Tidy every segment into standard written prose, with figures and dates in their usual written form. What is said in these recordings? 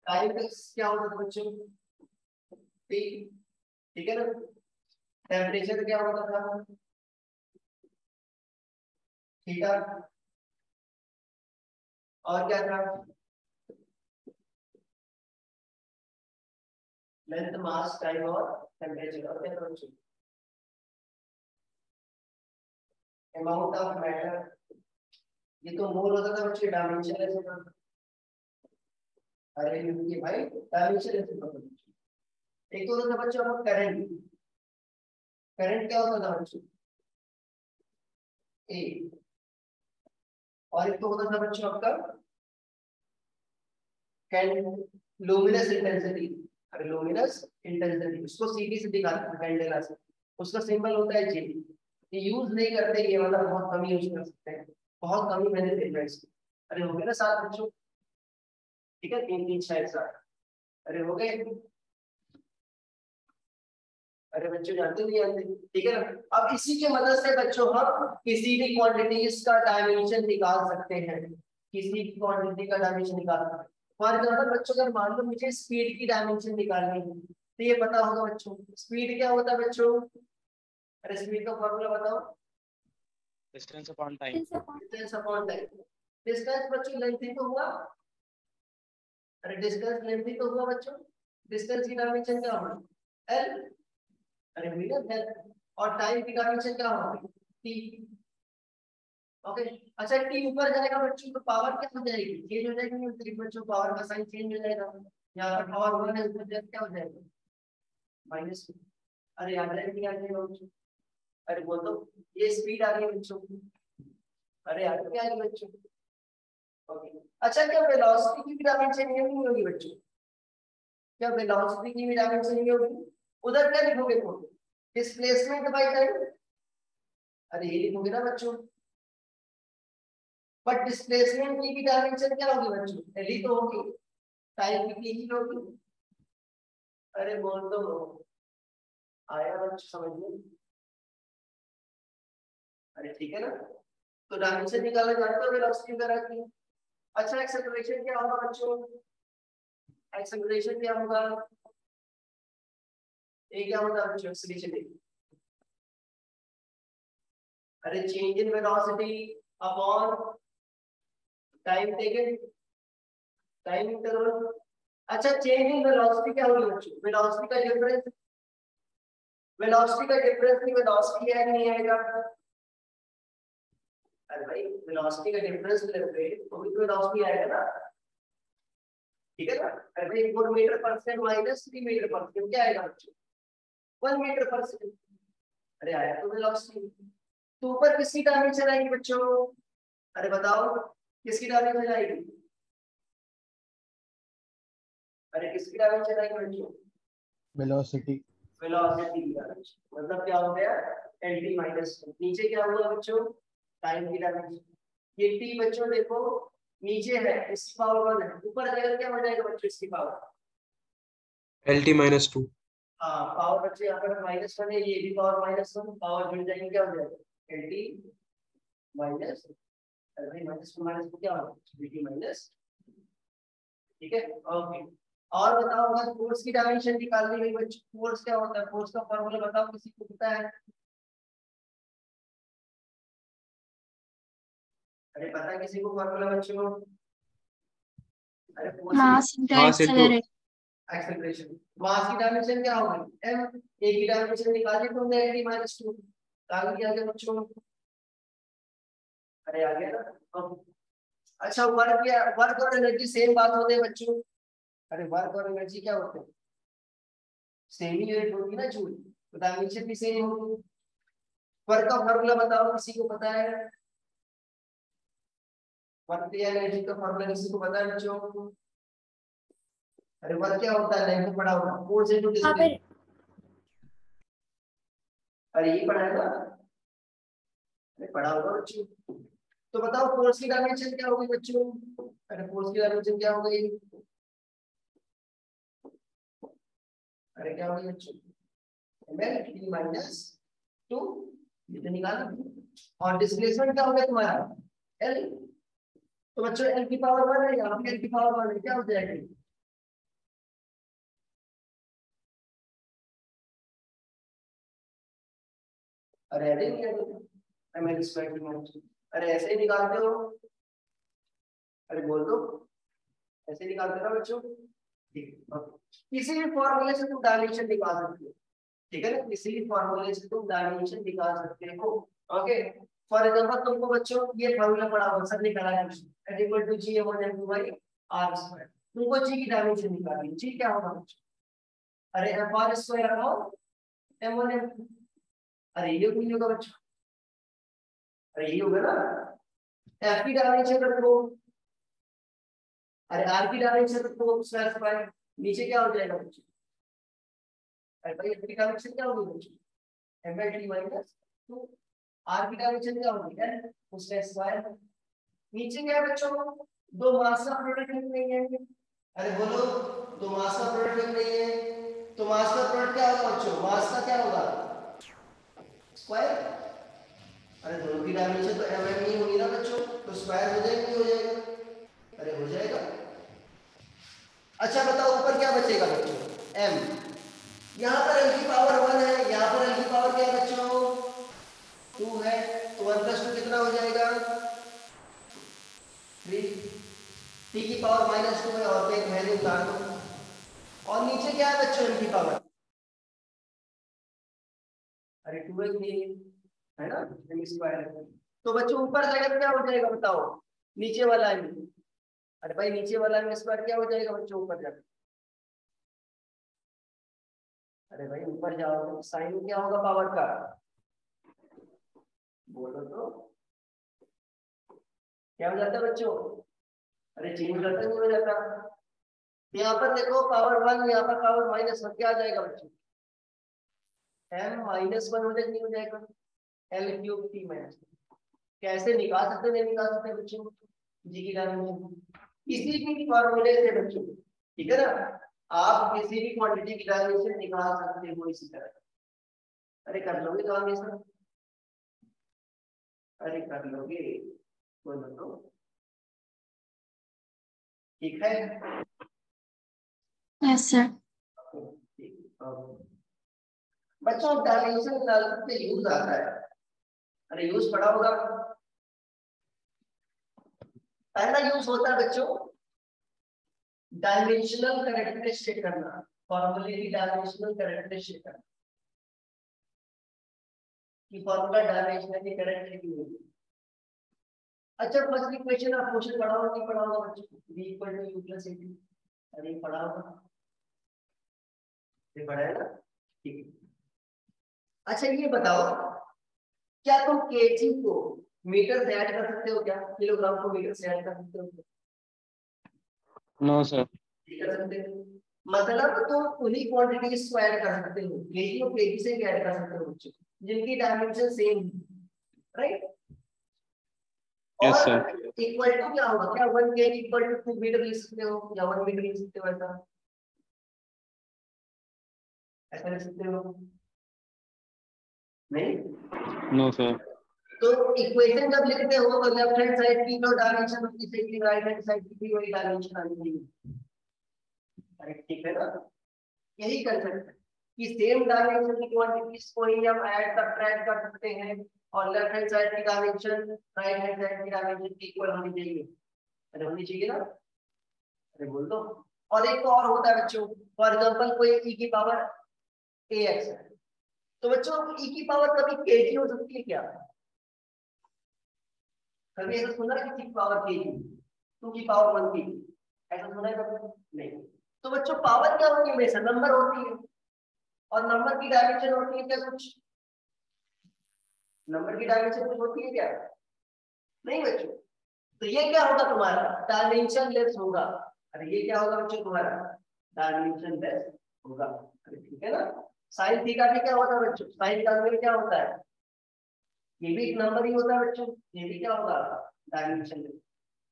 Time क्या होता था बच्चों? टी, ठीक है ना। टेम्परेचर क्या होता था? थीटा। और क्या था? लेंथ, मास, टाइम और टेम्परेचर। और क्या था बच्चों? Amount of matter. ये तो मोल होता था बच्चे, डायमेंशन ऐसे था। अरे ये भाई डायमेंशन ऐसे था। एक तो होता था बच्चों आपका करंट। करंट क्या होता था बच्चों? ए। और एक तो होता था बच्चों आपका कैन लुमिनस इंटेंसिटी। अरे लुमिनस इंटेंसिटी उसको सीधी से दिखाते हैं कैंडेला से। उसका सिंबल होता है जे। ये यूज नहीं करते, ये वाला बहुत कम यूज कर सकते हैं। बहुत कम ही मैंने देखा है इसको। अरे हो गए ना सात बच्चों? ठीक है, तीन तीन छह सात। अरे हो गए। अरे बच्चों जानते नहीं जानते? ठीक है ना। अब इसी की मदद से बच्चों हम किसी भी क्वांटिटीज का डायमेंशन निकाल सकते हैं। किसी भी क्वांटिटी का डायमेंशन निकाल सकते हैं। फॉर एग्जाम्पल बच्चों, अगर मान लो मुझे स्पीड की डायमेंशन निकालनी है तो ये पता होगा बच्चों, स्पीड क्या होता है बच्चों? अरे स्पीड का फॉर्मूला बताओ। Distance upon time. Distance upon time. Distance बच्चों लेंथ ही तो हुआ। अरे डिस्टेंस लेंथ ही तो हुआ बच्चों। डिस्टेंस की डायमेंशन क्या होगी? एल। अरे मीटर है। और टाइम की डायमेंशन क्या होगी? टी। ओके। अच्छा टी ऊपर जाएगा बच्चों तो पावर क्या हो जाएगी? चेंज हो जाएगी, नहीं होती बच्चों? पावर का साइन चेंज हो जाएगा। यहाँ पर पावर वन है, ऊपर जाएगा क्या हो जाएगा? Minus two. अरे आ जाएगी, आ जाएगा बच्चों। अरे बोल दो। ये स्पीड आ गई बच्चों। अरे आ गई, आ गई बच्चों। ओके। अच्छा क्या वेलोसिटी की भी डायमेंशन ये नहीं होगी बच्चों? क्या वेलोसिटी की भी डायमेंशन ये होगी? उधर क्या लिखोगे तुम? Displacement by time. अरे ये लिखोगे ना बच्चों। बट डिस्प्लेसमेंट की भी डायमेंशन क्या होगी बच्चों? एल ही तो होगी। टाइम की ही होगी। अरे बोल दो। आया बच्चों समझ में? अरे ठीक है ना। तो डायमेंशन निकाला जानते हो वेलोसिटी वगैरह की। अच्छा एक्सेलरेशन क्या होगा बच्चों? एक्सेलरेशन क्या होगा? ये क्या होता है बच्चों एक्सेलरेशन? अरे change in velocity upon time taken, time interval. अच्छा चेंज इन वेलोसिटी क्या होगी बच्चों? वेलोसिटी का डिफरेंस। वेलोसिटी का डिफरेंस की वेलोसिटी है नहीं आएगा? अरे भाई वेलोसिटी का डिफरेंस लेंगे तो भी तो वेलोसिटी आएगा ना। ठीक है ना। अरे भाई 4 मीटर पर सेकंड माइनस 3 मीटर पर सेकंड क्या आएगा बच्चों? 1 मीटर पर सेकंड। अरे आया तो वेलोसिटी। तो ऊपर किसकी डायमेंशन आएगी बच्चों? अरे बताओ किसकी डायमेंशन आएगी? अरे किसकी डायमेंशन आएगी बच्चों? वेलोसिटी। वेलोसिटी की डायमेंशन। मतलब क्या हो गया? lt minus. नीचे क्या हुआ बच्चों? टाइम की डायमेंशन। ये t बच्चों देखो नीचे है, इसकी पावर 1 है। ऊपर जाएगा क्या हो जाएगा बच्चों इसकी पावर? LT-2। हाँ पावर बच्चों यहाँ पर -1 है, ये भी पावर -1, पावर जुड़ जाएंगे क्या हो जाएगा? lt minus. अरे -2 क्या होगा? dt minus. ठीक है। ओके। और बताओ अगर फोर्स की डायमेंशन निकालनी है बच्चों, फोर्स क्या होता है? फोर्स का फॉर्मूला बताओ, किसी को पता है? अरे पता है किसी को फॉर्मूला बच्चों? अरे force mass into mass into acceleration. Acceleration. Mass की डायमेंशन क्या होगी? m। a की डायमेंशन निकाली तुमने lt-2। आगे क्या गया बच्चों? अरे आ गया ना। अच्छा वर्क या वर्क और एनर्जी सेम बात होते हैं बच्चों। अरे वर्क और एनर्जी क्या होते हैं? सेम ही यूनिट होगी ना जूल, तो डायमेंशन भी सेम होगी। वर्क का फॉर्मूला बताओ, किसी को पता है? वर्क या एनर्जी का फॉर्मूला किसी को पता है बच्चों? अरे वर्क क्या होता है? लेंथ पढ़ा होगा, फोर्स इनटू डिस्टेंस। अरे ये पढ़ा है ना? अरे पढ़ा होगा बच्चों। तो बताओ फोर्स की डायमेंशन क्या होगी बच्चों? अरे फोर्स की डायमेंशन क्या होगी? अरे क्या होगी बच्चों? ml t minus 2। ये तो निकाला। और डिस्प्लेसमेंट क्या हो गया तुम्हारा? l। तो बच्चों l की पावर 1 है, यहाँ पे l की पावर 1 है, क्या हो जाएगा? अरे ऐसे नहीं है ml स्क्वायर की, अरे ऐसे ही निकालते हो, अरे बोल दो ऐसे निकालते ना बच्चों। ठीक है, किसी भी फॉर्मूले से तुम डायमेंशन निकाल सकते हो, ठीक है ना, किसी भी फॉर्मूले से तुम डायमेंशन निकाल सकते हो। ओके, फॉर एग्जांपल तुमको बच्चों ये फॉर्मूला पढ़ा हुआ सर ने कराया है, equal to g m1 m2 by r square, तुमको g की डायमेंशन निकालनी है, g क्या होगा बच्चों, अरे f r square upon m1 m2, अरे ये भी होगा बच्चों, अरे ये होगा ना, f की डायमेंशन रखो, अरे r की डायमेंशन रखो स्क्वायर बाय, नीचे क्या हो जाएगा बच्चों, अरे भाई f की डायमेंशन क्या होगी बच्चों, m by t minus 2, r की डायमेंशन क्या होगी n उसका स्क्वायर, नीचे क्या है बच्चों, दो मास का प्रोडक्ट नहीं है, अरे बोलो दो मास का प्रोडक्ट नहीं है, तो मास का प्रोडक्ट क्या होगा बच्चों, मास का क्या होगा स्क्वायर, अरे दोनों की डायमेंशन तो m नहीं होगी ना बच्चों, तो स्क्वायर हो जाएगा नहीं हो जाएगा, अरे हो जाएगा। अच्छा बताओ ऊपर क्या बचेगा बच्चों, m, यहाँ पर l की पावर 1 है, यहाँ पर l की पावर क्या है बच्चों 2 है, तो 1 + 2 कितना हो जाएगा 3, t की पावर -2 है और पे एक वैल्यू उतार दो, और नीचे क्या है बच्चों m की पावर, अरे 2 है ना m स्क्वायर है, तो बच्चों ऊपर जाएगा क्या हो जाएगा बताओ, नीचे वाला m, अरे भाई नीचे वाला m स्क्वायर क्या हो जाएगा बच्चों ऊपर जाकर, अरे भाई ऊपर जाओ साइन क्या होगा पावर का, बोलो तो क्या हो जाता है बच्चों, अरे चेंज हो जाता नहीं हो जाता, यहाँ पर देखो पावर 1, यहाँ पर पावर -1, क्या आ जाएगा बच्चों m -1 हो जाएगा नहीं हो जाएगा, l³ t माइनस, कैसे निकाल सकते नहीं निकाल सकते बच्चों, जी की डायमेंशन किसी भी फॉर्मूले से बच्चों, ठीक है ना, आप किसी भी क्वांटिटी की डायमेंशन निकाल सकते हो इसी तरह, अरे कर लोगे काम ये सब, अरे कर लोगे, बोलो तो ठीक है, यस सर। बच्चों डायमेंशन निकालने से यूज आता है, अरे यूज पढ़ा होगा, पहला यूज होता है बच्चों डायमेंशनल कैरेक्टरिस्टिक करना, फॉर्मूले की डायमेंशनल कैरेक्टरिस्टिक करना, कि फॉर्मूला डायमेंशनल कैरेक्टरिस्टिक होगी। अच्छा फर्स्ट इक्वेशन आप क्वेश्चन पढ़ा होगा नहीं पढ़ा होगा बच्चों, v = u + at, अरे पढ़ा होगा, ये पढ़ा है ना, ठीक है। अच्छा ये बताओ क्या तुम केजी को मीटर से ऐड कर सकते हो क्या, किलोग्राम को मीटर से ऐड कर सकते हो, नो सर। कर सकते हो, मतलब तुम उन्हीं क्वांटिटीज को ऐड कर सकते हो, केजी को केजी से भी ऐड कर सकते हो बच्चों, जिनकी डायमेंशन सेम है, राइट, यस और सर। इक्वल टू क्या होगा, क्या 1 kg = 2 मीटर लिख सकते हो या 1 मीटर लिख सकते हो, ऐसा लिख सकते हो नहीं, नो सर। तो इक्वेशन जब लिखते हो तो लेफ्ट हैंड साइड की जो डायमेंशन होती है सेम राइट हैंड साइड की भी वही डायमेंशन आनी चाहिए, अरे ठीक है ना, यही कर सकते हैं कि सेम डायमेंशन की क्वांटिटीज को ही हम ऐड सब्ट्रैक्ट कर सकते हैं, और लेफ्ट हैंड साइड की डायमेंशन राइट हैंड साइड की डायमेंशन की इक्वल होनी चाहिए, अरे होनी चाहिए ना, अरे बोल दो। और एक तो और होता है बच्चों, फॉर एग्जांपल कोई e की पावर ax है, तो बच्चों e की पावर कभी kg हो सकती है क्या, कभी ऐसा सुना है कि 6 पावर kg, 2 की पावर 1 kg, ऐसा सुना है कभी नहीं, तो बच्चों पावर क्या होती है, हमेशा नंबर होती है, और नंबर की डायमेंशन होती है क्या कुछ, नंबर की डायमेंशन कुछ होती है क्या, नहीं बच्चों, तो ये क्या होगा तुम्हारा डायमेंशन लेस होगा, अरे ये क्या होगा बच्चों तुम्हारा डायमेंशन लेस होगा, अरे ठीक है ना। साइन थीटा भी क्या होता है बच्चों, साइन थीटा में क्या होता है, ये भी एक नंबर ही होता है बच्चों, ये भी क्या होगा डायमेंशन लेस,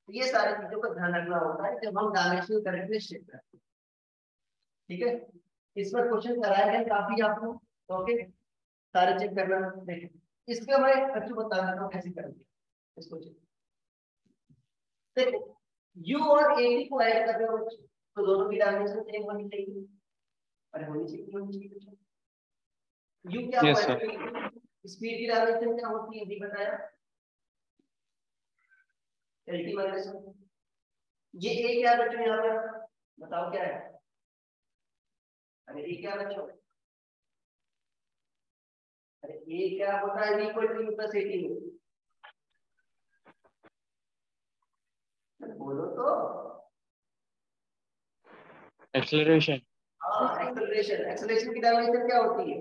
तो ये सारी चीजों का ध्यान रखना होता है जब हम डायमेंशनल कैरेक्टरिस्टिक करते हैं, ठीक है। इस पर क्वेश्चन कराया है काफी आपको, तो ओके सारे चेक करना, देखिए इसके मैं बच्चों बता देता हूँ कैसे करेंगे इसको, देखो u और at को ऐड कर रहे हो तो दोनों की डायमेंशन सेम होनी चाहिए, अरे होनी चाहिए u क्या यस हुआ सर। स्पीड की डायमेंशन क्या होती है, ये बताया LT माइनस 1। ये ए क्या बच्चों यहाँ पे बताओ क्या है, अरे ए क्या बच्चों, अरे ए क्या होता है, इक्वल टू यू प्लस 18, बोलो तो। एक्सेलरेशन। हाँ एक्सेलरेशन, एक्सेलरेशन की डायमेंशन क्या होती है,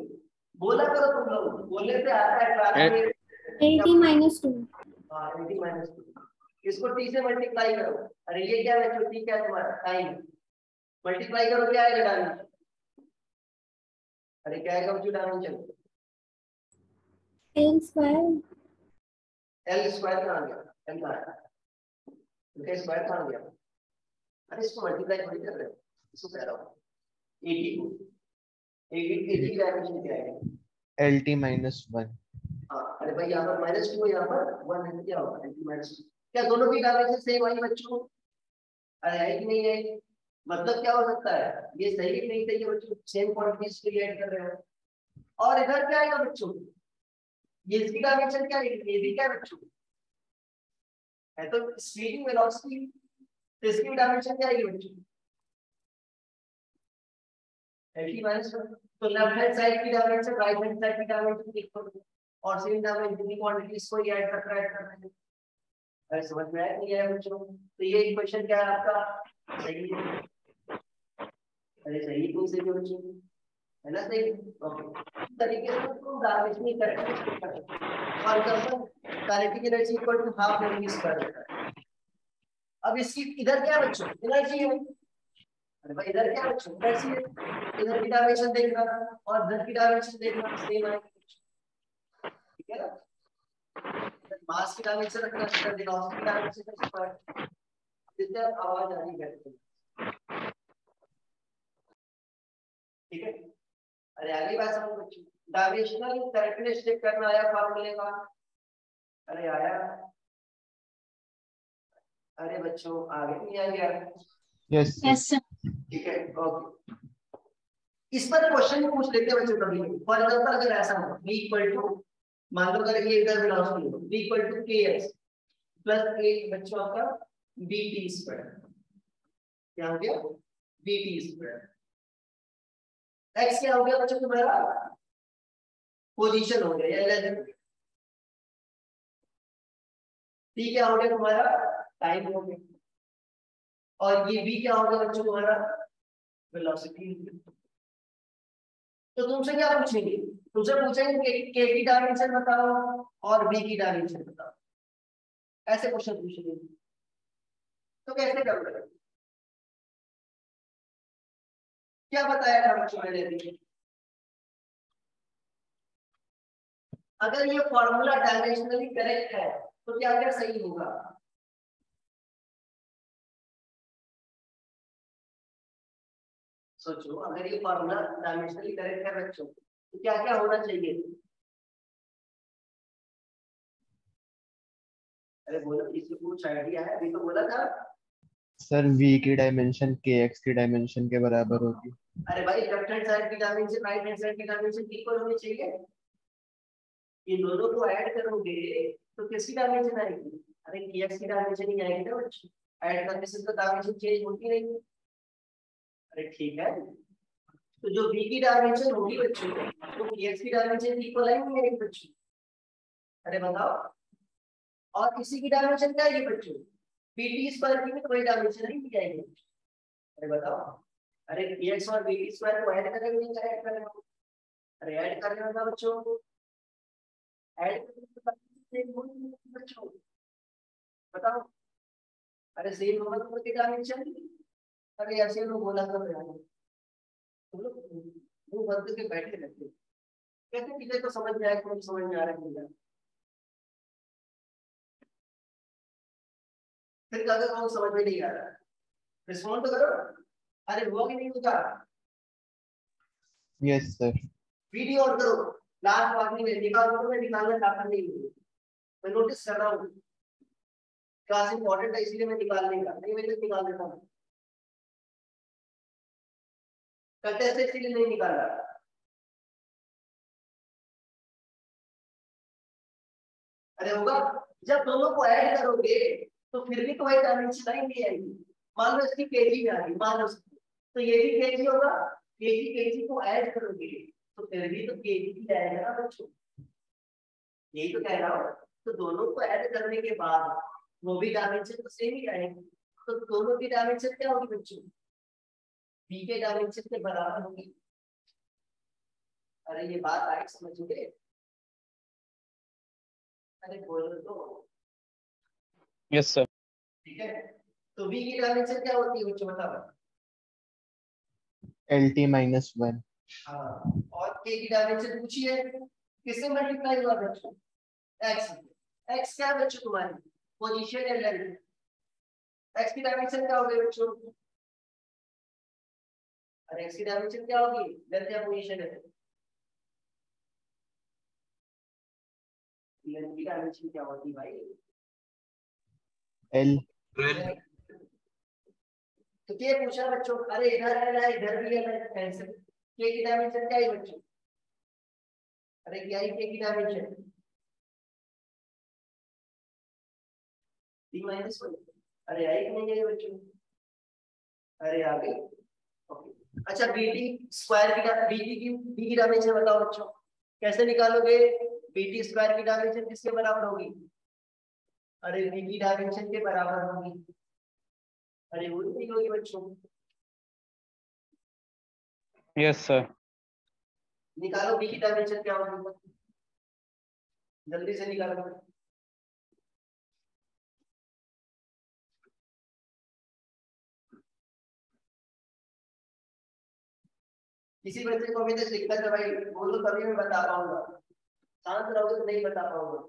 बोला करो तुम लोग, बोलने से आता है क्लास में। LT minus 2। हाँ LT माइनस 2, इसको टी से मल्टीप्लाई करो, अरे ये क्या है छोटी, क्या है तुम्हारा टाइम, मल्टीप्लाई करो क्या आएगा डायमेंशन, अरे क्या आएगा बच्चों dimension, L square. L square कहाँ गया, एल कहाँ है, इनका स्क्वायर कहाँ गया, अरे इसको मल्टीप्लाई थोड़ी कर रहे हो, इसको कह रहा हूँ 80 को, 80 की डायमेंशन क्या है, LT माइनस 1। हाँ अरे भाई यहाँ पर -2 यहाँ पर 1 है, क्या होगा LT माइनस 2, क्या दोनों की डायमेंशन सेम आई बच्चों, अरे है कि नहीं है, मतलब क्या हो सकता है, ये सही नहीं सही है बच्चों, सेम क्वांटिटीज के लिए ऐड कर रहे हो, और इधर क्या आएगा बच्चों, ये इसकी डायमेंशन क्या है, ये भी क्या है बच्चों, है तो स्पीड वेलोसिटी, तो इसकी डायमेंशन क्या आएगी बच्चों, LT माइनस 1, तो लेफ्ट हैंड साइड की डायमेंशन राइट हैंड साइड की डायमेंशन इक्वल, और सेम डायमेंशन की क्वांटिटीज को ये ऐड कर रहे हैं, अरे समझ में आया नहीं आया बच्चों, तो ये इक्वेशन क्या है आपका, सही है, अरे सही है, सही है बच्चों, है ना सही, ओके। इस तरीके से तुम डायमेंशनल कैरेक्टरिस्टिक कर सकते हो, और कंपन kinetic energy equal to half mv square होता है। अब इसकी इधर क्या बच्चों एनर्जी है, अरे भाई इधर क्या बच्चों एनर्जी है, इधर की डायमेंशन देखना और इधर की डायमेंशन देखना सेम आएगी, ठीक है ना, मास की डायमेंशन रखना, इधर वेलोसिटी की डायमेंशन का स्क्वायर, जिससे आवाज आ रही है, ठीक है। अरे अगली बात समझो बच्चों, डायमेंशनल कैरेक्टरिस्टिक करना आया फार्मूले का, अरे आया, अरे बच्चों आगे नहीं आ गया, यस सर। ठीक है ओके। इस पर क्वेश्चन पूछ लेते हैं बच्चों कभी, फॉर एग्जांपल अगर ऐसा हो v इक्वल टू, मान लो अगर ये इधर वेलोसिटी हो v equal to kx plus a बच्चों आपका vt स्क्वायर, क्या हो गया vt स्क्वायर, x क्या हो गया बच्चों तुम्हारा पोजीशन हो गया या एल, t क्या हो गया तुम्हारा टाइम हो गया, और ये v क्या हो गया बच्चों तुम्हारा वेलोसिटी। तो तुमसे क्या पूछेंगे, तुमसे पूछेंगे के की डायमेंशन बताओ और v की डायमेंशन बताओ, ऐसे क्वेश्चन पूछेंगे, तो कैसे करोगे, क्या बताया था बच्चों मैंने अभी, अगर ये फॉर्मूला डायमेंशनली करेक्ट है तो क्या क्या सही होगा, सोचो अगर ये फॉर्मूला डायमेंशनली करेक्ट है बच्चों तो क्या क्या होना चाहिए, अरे बोलो इससे कुछ आइडिया है, अभी तो बोला था सर, v की डायमेंशन kx की डायमेंशन के बराबर होगी। अरे भाई लेफ्ट हैंड साइड की डायमेंशन राइट हैंड साइड की डायमेंशन इक्वल होनी चाहिए, ये दोनों को ऐड करोगे तो किसकी डायमेंशन आएगी, अरे kx की डायमेंशन ही आएगी ना बच्चों, ऐड करने से तो डायमेंशन चेंज होती नहीं, अरे ठीक है, तो जो v की डायमेंशन होगी बच्चों तो kx की डायमेंशन इक्वल आएगी बच्चों, अरे बताओ, और इसी की डायमेंशन क्या है बच्चों pt स्क्वायर की भी कोई डायमेंशन नहीं जाएगी, अरे बताओ, अरे kx और pt स्क्वायर को ऐड करेंगे नहीं ऐड करेंगे, अरे ऐड करने होगा बच्चों, ऐड बच्चों बताओ, अरे सेम होगा तो की डायमेंशन, अरे ऐसे लोग बोला कर रहे हैं, तुम लोग वो बंद के बैठे रहते हैं, कैसे किसी को समझ में आया कोई समझ में आ रहा है, फिर अगर वो समझ में नहीं आ रहा रिस्पॉन्ड तो करो, अरे हुआ कि नहीं होगा, यस सर। वीडियो ऑन करो, लास्ट वार्निंग में निकाल दो, मैं निकालना चाहता नहीं हूँ, मैं नोटिस कर रहा हूँ क्लास इंपॉर्टेंट है इसलिए मैं निकालने का नहीं, मैं निकाल देता हूँ, कल टेस्ट इसलिए नहीं निकाल रहा, अरे होगा, जब दोनों को ऐड करोगे तो फिर भी तो वही डायमेंशन नहीं आएगी। मान लो इसकी केजी में आ गई, मान लो तो ये भी केजी होगा, केजी को ऐड करोगे तो फिर भी तो केजी ही आएगा ना बच्चों, यही तो कह रहा हूँ। तो दोनों को ऐड करने के बाद वो भी डायमेंशन तो सेम ही आएंगे, तो दोनों की डायमेंशन क्या होगी बच्चों, बी के डायमेंशन के बराबर होगी। अरे ये बात आई समझोगे? अरे बोलो तो। Yes sir. ठीक है, तो बी की डायमेंशन क्या होती है बच्चों बताओ? LT -1। हाँ, और के की डायमेंशन पूछी है, किससे मल्टीप्लाई हुआ बच्चों? एक्स। एक्स क्या है बच्चों तुम्हारी? पोजीशन या लेंथ। एक्स की डायमेंशन क्या होगी बच्चों? अरे एक्स की डायमेंशन क्या होगी? लेंथ या पोजीशन है? लेंथ की डायमेंशन क्या होती भाई? L। तो क्या पूछा बच्चों? अरे इधर है, इधर भी है, कैंसिल। के की डायमेंशन क्या है बच्चों? अरे क्या है के की डायमेंशन? D-1। अरे आई कि नहीं है बच्चों? अरे आ गई। ओके, अच्छा बीटी स्क्वायर की बी की डायमेंशन बताओ बच्चों, कैसे निकालोगे? बीटी स्क्वायर की डायमेंशन किसके बराबर होगी? अरे बी की डायमेंशन के बराबर होगी। अरे वो नहीं होगी बच्चों, यस सर। निकालो बी की डायमेंशन क्या होगी, जल्दी से निकालो। किसी बच्चे को अभी तक दिक्कत है भाई, बोलो तभी मैं बता पाऊंगा, शांत रहोगे तो नहीं बता पाऊंगा।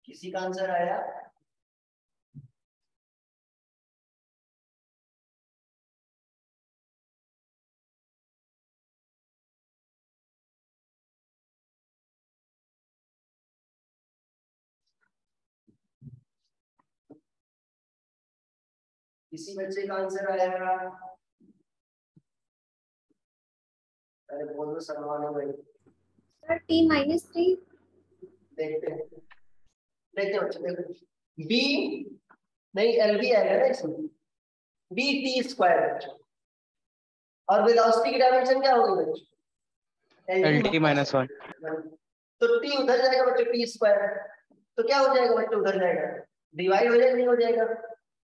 किसी का आंसर आया? किसी बच्चे का आंसर आया? अरे बोलो सलमान भाई। Sir T -3। देखते हैं, देखते हैं बच्चे, देखो बी नहीं एल बी आएगा ना इसमें, बी टी स्क्वायर। और वेलोसिटी की डायमेंशन क्या होगी बच्चों? LT -1। तो टी उधर जाएगा बच्चों, टी स्क्वायर, तो क्या हो जाएगा बच्चों? उधर जाएगा, डिवाइड हो जाएगा नहीं हो जाएगा?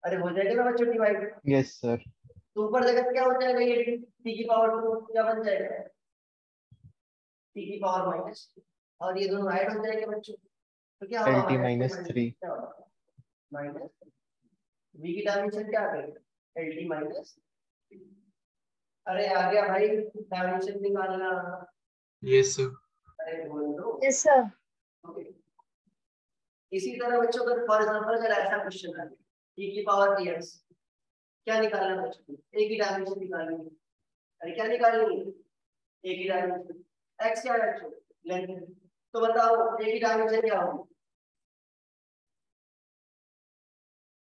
अरे हो जाएगा ना बच्चों डिवाइड। Yes sir. तो ऊपर जगह क्या हो जाएगा, ये टी की पावर 2 क्या बन जाएगा? टी की पावर माइनस, और ये दोनों ऐड हो जाएंगे बच्चों, तो क्या होगा? LT -3। माइनस v की डायमेंशन क्या आ गई? LT minus. अरे आ गया भाई, डायमेंशन निकालना। Yes sir. अरे बोल दो। Yes sir. ओके, इसी तरह बच्चों अगर फॉर एग्जांपल अगर ऐसा क्वेश्चन आ गया e की पावर dx, क्या निकालना है बच्चों? a की डायमेंशन निकालनी है। अरे क्या निकालनी है? a की डायमेंशन। x क्या है बच्चों? लेंथ। तो बताओ a की डायमेंशन क्या होगी?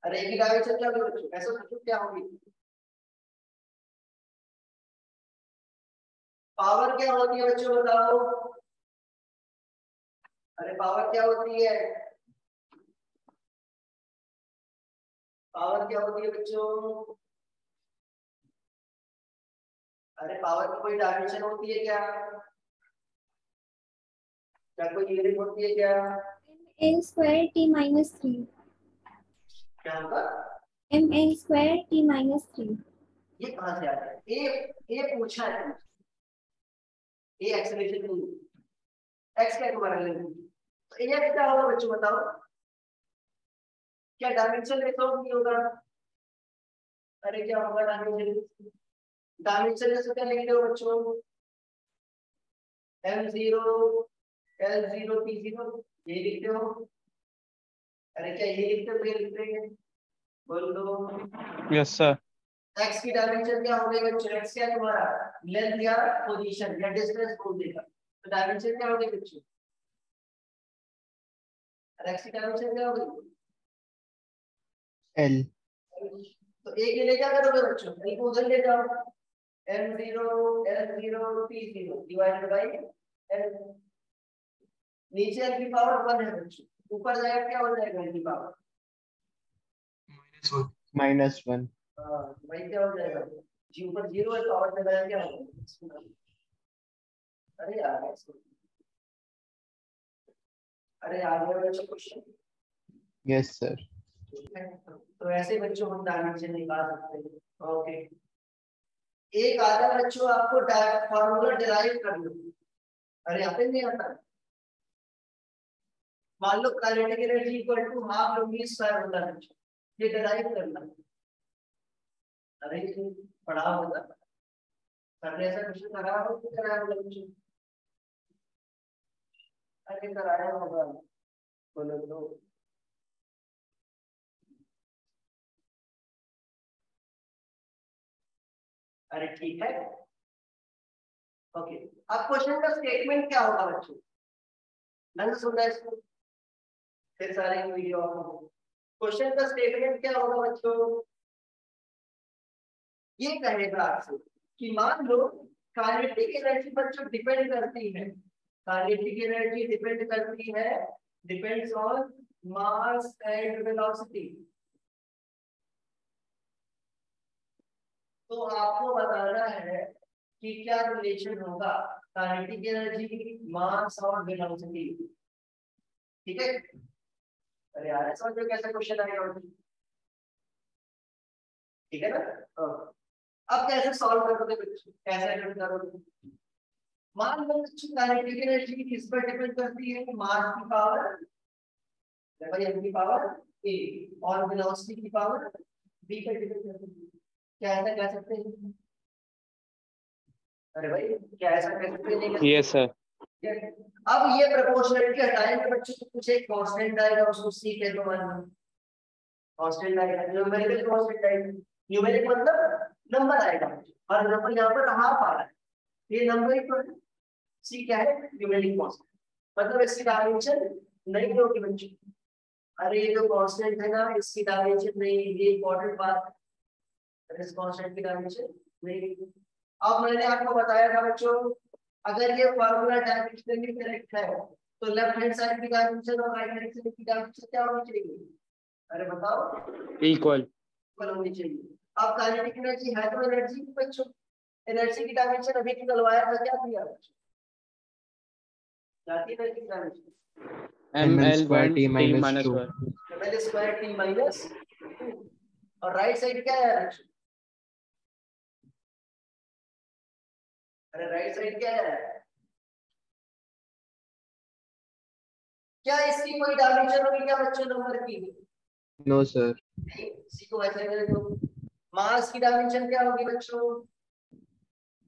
अरे a की डायमेंशन क्या होगी बच्चों? ऐसा सोचो क्या होगी? पावर क्या होती है बच्चों बताओ? अरे पावर क्या होती है? पावर क्या होती है बच्चों? अरे पावर की कोई डायमेंशन होती है क्या? क्या कोई यूनिट होती है क्या? ml² T -3। क्या होगा? ml² T -3। ये कहां से आ गया? ए पूछा है, ए एक्सेलरेशन नहीं, एक्स क्या तुम्हारा लेंथ, तो ए क्या होगा बच्चों बताओ? क्या डायमेंशन लेता हूँ नहीं होगा? अरे क्या होगा डायमेंशन? डायमेंशन जैसे क्या लिखते हो बच्चों? m0 l0 t0, ये लिखते हो? अरे क्या ये लिखते हो, ये लिखते हैं? बोल दो। Yes sir. एक्स की डायमेंशन क्या हो गई बच्चों? एक्स क्या है तुम्हारा? लेंथ या पोजीशन या डिस्टेंस बोल देगा, तो डायमेंशन क्या हो गई बच्चों? और x की डायमेंशन क्या होगी? L. तो एक ये ले क्या करोगे बच्चों, एक को उधर ले जाओ, m0 l0 t0 divided by l। नीचे l की पावर 1 है बच्चों, ऊपर जाएगा क्या हो जाएगा l की पावर -1. हाँ भाई क्या हो जाएगा जी, ऊपर 0 है, पावर में लगाया क्या होगा? अरे यार अरे आ गया बच्चों क्वेश्चन। Yes sir. तो ऐसे बच्चों हम डायमेंशन निकाल सकते हैं। ओके, एक आधा बच्चों आपको फार्मूला डिराइव कर लो। अरे यहाँ पे नहीं आता, मान लो kinetic energy equal to half v square होता है, ये डिराइव करना। अरे पढ़ा होगा सर ने, ऐसा क्वेश्चन कराया हो तो कराया होगा बच्चों? अरे कराया होगा, बोलो तो। अरे ठीक है, ओके। अब क्वेश्चन का स्टेटमेंट क्या होगा बच्चों? ढंग से सुनना इसको, फिर सारे वीडियो आपको। क्वेश्चन का स्टेटमेंट क्या होगा बच्चों? ये कहेगा आपसे कि मान लो काइनेटिक एनर्जी बच्चों डिपेंड करती है, काइनेटिक एनर्जी डिपेंड करती है, depends on mass and velocity. तो आपको बताना है कि क्या रिलेशन होगा काइनेटिक एनर्जी, मास और वेलोसिटी। ठीक है? अरे यार समझो कैसा क्वेश्चन आएगा, ठीक है ना? अब कैसे सॉल्व करोगे बच्चों, कैसे अटेम्प्ट करोगे? मान लो बच्चों काइनेटिक एनर्जी किस पर डिपेंड करती है? मास की पावर भाई m की पावर a और वेलोसिटी की पावर b पर डिपेंड करती है। क्या ऐसा कह सकते हैं? अरे भाई क्या ऐसा कह सकते हैं? नहीं यस सर। अब ये प्रोपोर्शनलिटी हटाएंगे बच्चों तो कुछ एक कांस्टेंट आएगा, उसको c कह दो। मान लो कांस्टेंट आएगा, न्यूमेरिकल कांस्टेंट आएगा। न्यूमेरिक मतलब नंबर आएगा, और नंबर यहाँ पर हाफ आ रहा है, ये नंबर ही तो है। c क्या है? न्यूमेरिक कांस्टेंट, मतलब इसकी डायमेंशन नहीं होगी बच्चों। अरे ये जो कांस्टेंट है ना, इसकी डायमेंशन नहीं, ये इंपॉर्टेंट बात है, इस कांस्टेंट की डायमेंशन नहीं। अब मैंने आपको बताया था बच्चों, अगर ये फार्मूला डायमेंशनली करेक्ट है तो लेफ्ट हैंड साइड की डायमेंशन और राइट हैंड साइड की डायमेंशन क्या होनी चाहिए? अरे बताओ, इक्वल होनी चाहिए। अब काइनेटिक एनर्जी है तो एनर्जी की बच्चों, एनर्जी की डायमेंशन अभी निकलवाया था, क्या दिया बच्चों? जाती है एनर्जी की dimension ml1 t t minus minus 2. 1 ml square t minus 2। और राइट साइड क्या है बच्चों? अरे राइट साइड क्या है? क्या इसकी कोई डायमेंशन होगी क्या बच्चों नंबर की? No sir. इसी को ऐसे कर दो। मास की डायमेंशन क्या होगी बच्चों?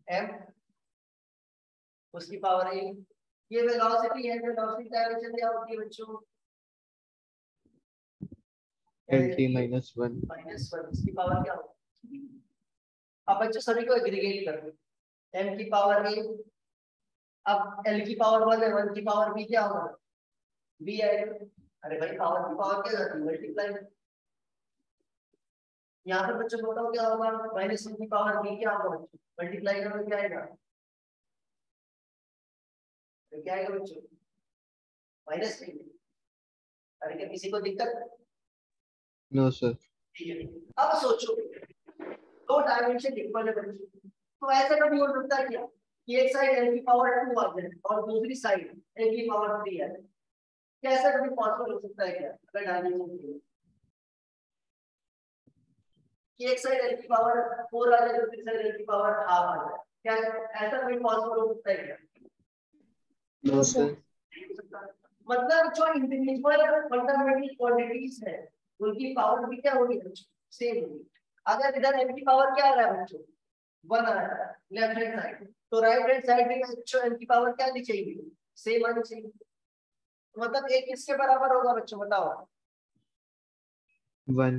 m, उसकी पावर a। ये वेलोसिटी है, वेलोसिटी डायमेंशन क्या होती है बच्चों? LT minus 1. -1, इसकी पावर क्या होगी? अब बच्चों सभी को एग्रीगेट कर दो, m की पावर a, अब l की पावर 1 है, 1 की पावर b क्या होगा? b आएगा। अरे भाई पावर की पावर क्या जाती है? मल्टीप्लाई। यहाँ पर बच्चों बताओ क्या होगा? -1 की पावर b क्या होगा बच्चों? मल्टीप्लाई करोगे क्या आएगा? तो क्या आएगा बच्चों? -3। अरे क्या किसी को दिक्कत? No sir. ठीक है। अब सोचो दो डायमेंशन इक्वल है बच्चों, तो ऐसा कभी हो सकता है क्या कि एक साइड n की पावर 2 आ जाए और दूसरी साइड n की पावर 3 आ जाए? क्या ऐसा कभी पॉसिबल हो सकता है क्या अगर डायमेंशन कि एक साइड n की पावर 4 आ जाए, दूसरी साइड n की पावर हाफ आ जाए? क्या ऐसा कभी पॉसिबल हो सकता है क्या? No sir. मतलब जो इंडिविजुअल फंडामेंटल क्वांटिटीज है उनकी पावर भी क्या होगी बच्चों? सेम होगी। अगर इधर n की पावर क्या आ रहा है बच्चों? 1 आ रहा है लेफ्ट हैंड साइड, तो राइट हैंड साइड में बच्चों n की पावर क्या आनी चाहिए? सेम आनी चाहिए। मतलब एक किसके बराबर होगा बच्चों बताओ? 1.